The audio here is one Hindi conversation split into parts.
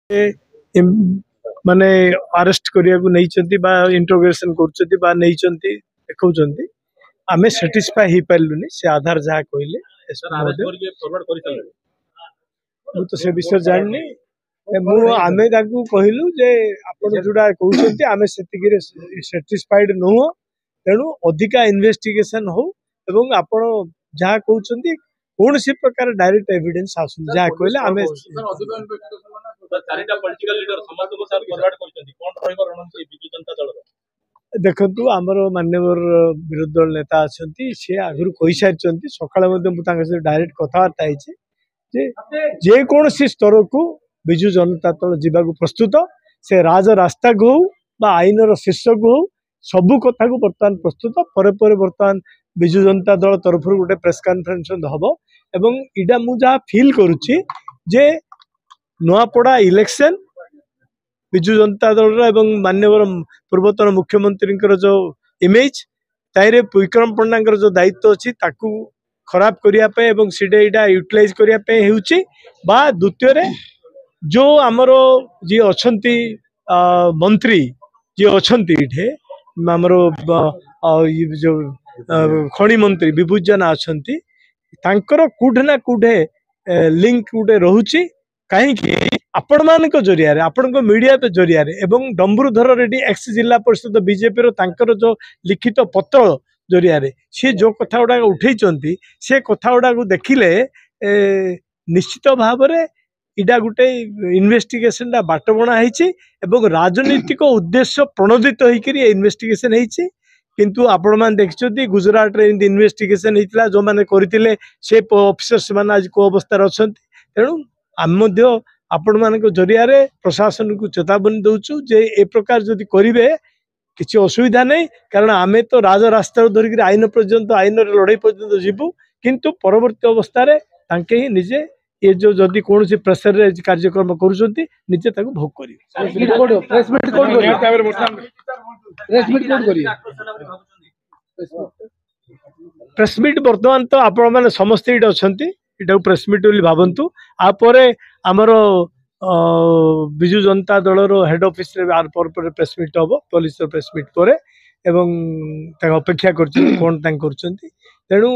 माने अरेस्ट करिया इंट्रोगेशन कर आमे सेटिस्फाई ही पारलुनी से आधार जहाँ कहले तो से विषय जाननी आमे कहलु जे आपण जोड़ा कहते आमे सेटिस्फाइड नुह तेणु अधिका इन्वेस्टिगेशन हो एवं आपण जहाँ कहते कौन सी प्रकार डायरेक्ट एविडेंस आसु जहाँ कहले आमे देखु आमर मान्यवर विरोधी दल नेता अच्छा सी आगुरी कही सारी सका डायरेक्ट कथबार्ता जे कौन सी स्तर को विजु जनता दल जावाक प्रस्तुत से राज रास्ता को हो आईन शीर्ष को हो सबू कथा को बर्तमान प्रस्तुत पर बर्तमान विजु जनता दल तरफ गोटे प्रेस कॉन्फ्रेंस हम एवं इटा मुझे फील करुच्ची जे नुआपड़ा इलेक्शन विजु जनता दल एवं मान्यवर पूर्वतन मुख्यमंत्री जो इमेज ताइरे विक्रम पंडा जो दायित्व अच्छी ताकू खराब करने एवं सीडे इटा यूटिलाइज करने बा द्वितीय जो आमर जी अच्छी मंत्री जी अच्छा आमर जो खनि मंत्री विभूत जेना अच्छा कौटे ना कौटे लिंक गोटे रोचे कहीं आपण मान जरिया आपण मीडिया जरिया एवं डम्बुरुधर रेड्डी एक्स जिला परिषद बीजेपी रो जो लिखित पत्र जरिया सी जो कथा गुड़ा उठे से कथा गुड़ा देखिले निश्चित भाव में इटा गोटे इन्वेस्टिगेशन बाट बणा राजनीतिक उद्देश्य प्रणोदित होकर इन्वेस्टिगेशन होती किंतु आपण मान देखिए गुजरात रे इन्वेस्टिगेशन होता जो मैंने करते से ऑफिसर्स मान आज को अवस्था अच्छा तेणु आम आपण मान जरिया प्रशासन को चेतावनी दौचु जे ए प्रकार जदि करेंगे किसी असुविधा नहीं कारण आमे तो राज रास्ता धरिक आईन पर्यंत आईन लड़ाई पर्यंत जीवु किंतु परवर्ती अवस्था ही निजे ये जो जदि कौन सी प्रेसर रे कार्यक्रम करुँच निजे भोग प्रेस मीट बर्तमान तो आपण मैंने समस्ते ये अच्छा प्रेस मीट भावतु आपर आमर विजु जनता दल हेड ऑफिस पर प्रेस मीट हम पुलिस प्रेस मीट पर अपेक्षा कर तेणु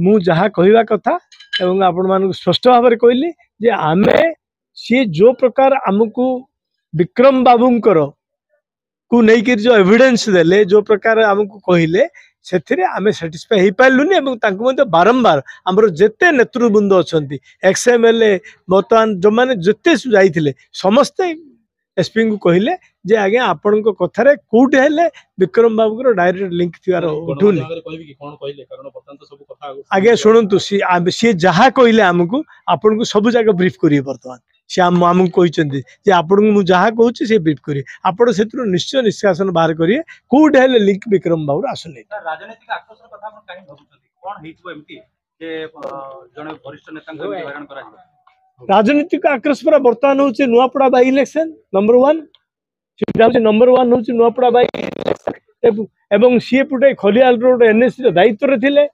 मु जहाँ कहवा कथा एवं आपण मान स्पष्ट भाव में कहली जे आमे सी जो प्रकार आमको विक्रम बाबूंकर को लेकर जो एविडेंस देले जो प्रकार आमको कहले से आम साटिस्फाई हो पार्लुनि बारंबार आमर जिते नेतृवृंद अच्छा XMLA बर्तमान जो मैंने जिते जाइए समस्ते एसपी को कहले जे आगे आपण कथार कौटे हेले विक्रम बाबू डायरेक्ट लिंक थी उठूनी आगे शुणु सी जहाँ कहले आमको आपन को सब जगह ब्रीफ करिए बर्तमान सी आमको कहते आपन जहाँ कहूँ सी ब्रीफ करिए आपड़ से निश्चय निष्कासन बाहर करिए कौटे हेले लिंक विक्रम बाबू आसुनी राजनीतिक आक्रोश पर बर्तमान हूँ Nuapada by election number 1 number 1 हूँ नुआपड़ा बाई इलेक्शन एवं सी पुटे खलियाल रोड NSC दायित्व थे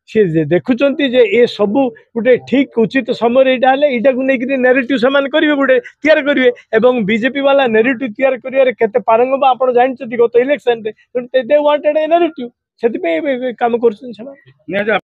सी देखुं ये सब गोटे ठीक उचित समय यहाँ को लेकिन नेरेटिव से करेंगे गोटे तैयार करेंगे एवं बीजेपी वाला नेरेटिव तैयार कर पारंगम आप जानते गत election they wanted A narrative से काम कर